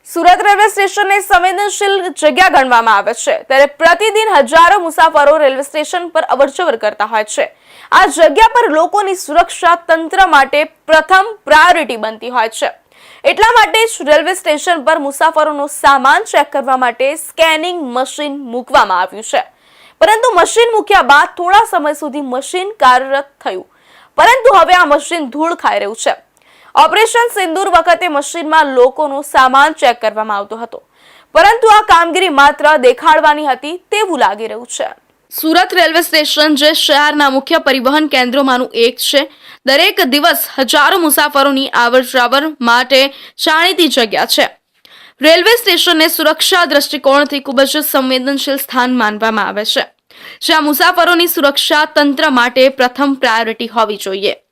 Surat railway સ્ટેશનને સંવેદનશીલ જગ્યા ગણવામાં આવે છે, ત્યારે પ્રતિદિન હજારો મુસાફરો રેલવે સ્ટેશન પર અવરજવર કરતા હોય છે। આ જગ્યા પર લોકોની સુરક્ષા તંત્ર માટે પ્રથમ પ્રાયોરિટી બનતી હોય છે। એટલા માટે જ રેલવે સ્ટેશન પર મુસાફરોનો સામાન ચેક કરવા માટે સ્કેનિંગ મશીન મૂકવામાં આવ્યું છે, પરંતુ મશીન મૂક્યા બાદ થોડા સમય સુધી મશીન કાર્યરત થયું, પરંતુ હવે આ મશીન ધૂળ ખાઈ રહ્યું છે। ઓપરેશન સિંદૂર વખતે મશીનમાં લોકોનો સામાન ચેક કરવામાં આવતો હતો, પરંતુ આ કામગીરી માત્ર દેખાડવાની હતી તેવું લાગી રહ્યું છે। સુરત રેલવે સ્ટેશન જે શહેરના મુખ્ય પરિવહન કેન્દ્રોમાંનું એક છે, દરેક દિવસ હજારો મુસાફરોની આવર-જાવર માટે જાણીતી જગ્યા છે। રેલવે સ્ટેશનને સુરક્ષા દ્રષ્ટિકોણથી ખૂબ જ સંવેદનશીલ સ્થાન માનવામાં આવે છે, જ્યાં મુસાફરોની સુરક્ષા તંત્ર માટે પ્રથમ પ્રાયોરિટી હોવી જોઈએ।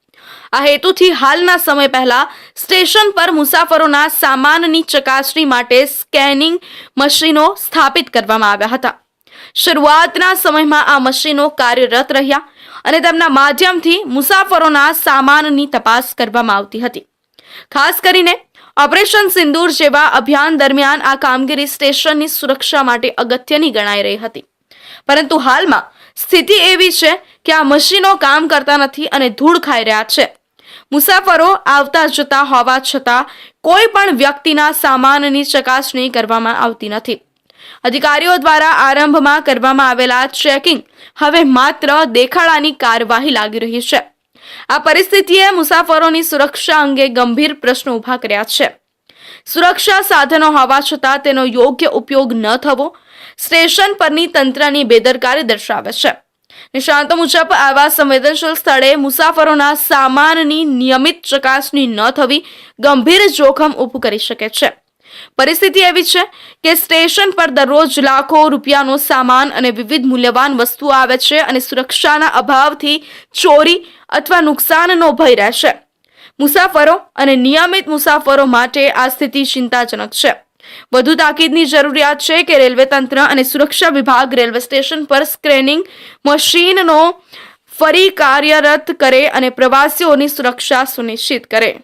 આ હેતુથી હાલના સમય પહેલા સ્ટેશન પર મુસાફરોના સામાનની ચકાસણી માટે સ્કેનિંગ મશીનો સ્થાપિત કરવામાં આવ્યા હતા। શરૂઆતના સમયમાં આ મશીનો કાર્યરત રહ્યા અને તેમના માધ્યમથી મુસાફરોના સામાનની તપાસ કરવામાં આવતી હતી। ખાસ કરીને ઓપરેશન સિંદૂર જેવા અભિયાન દરમિયાન આ કામગીરી સ્ટેશનની સુરક્ષા માટે અગત્યની ગણાઈ રહી હતી, પરંતુ હાલમાં સ્થિતિ એવી છે કે આ મશીનો કામ કરતા નથી અને ધૂળ ખાઈ રહ્યા છે। મુસાફરો આવતા જતા હોવા છતાં કોઈ પણ વ્યક્તિના સામાનની ચકાસણી કરવામાં આવતી નથી। અધિકારીઓ દ્વારા આરંભમાં કરવામાં આવેલા ચેકિંગ હવે માત્ર દેખાડાની કાર્યવાહી લાગી રહી છે। આ પરિસ્થિતિએ મુસાફરોની સુરક્ષા અંગે ગંભીર પ્રશ્નો ઊભા કર્યા છે। સુરક્ષા સાધનો હોવા છતાં તેનો યોગ્ય ઉપયોગ ન થવો સ્ટેશન પરની તંત્રની બેદરકારી દર્શાવે છે। નિષ્ણાતો મુજબ આવા સંવેદનશીલ સ્થળે મુસાફરોના સામાનની નિયમિત ચકાસણી ન થવી ગંભીર જોખમ ઊભું કરી શકે છે। પરિસ્થિતિ એવી છે કે સ્ટેશન પર દરરોજ લાખો રૂપિયાનો સામાન અને વિવિધ મૂલ્યવાન વસ્તુઓ આવે છે અને સુરક્ષાના અભાવથી ચોરી અથવા નુકસાનનો ભય રહેશે। મુસાફરો અને નિયમિત મુસાફરો માટે આ સ્થિતિ ચિંતાજનક છે। વધુ તાકીદની જરૂરિયાત છે કે રેલવે તંત્ર અને સુરક્ષા વિભાગ રેલવે સ્ટેશન પર સ્કેનિંગ મશીનનો ફરી કાર્યરત કરે અને પ્રવાસીઓની સુરક્ષા સુનિશ્ચિત કરે।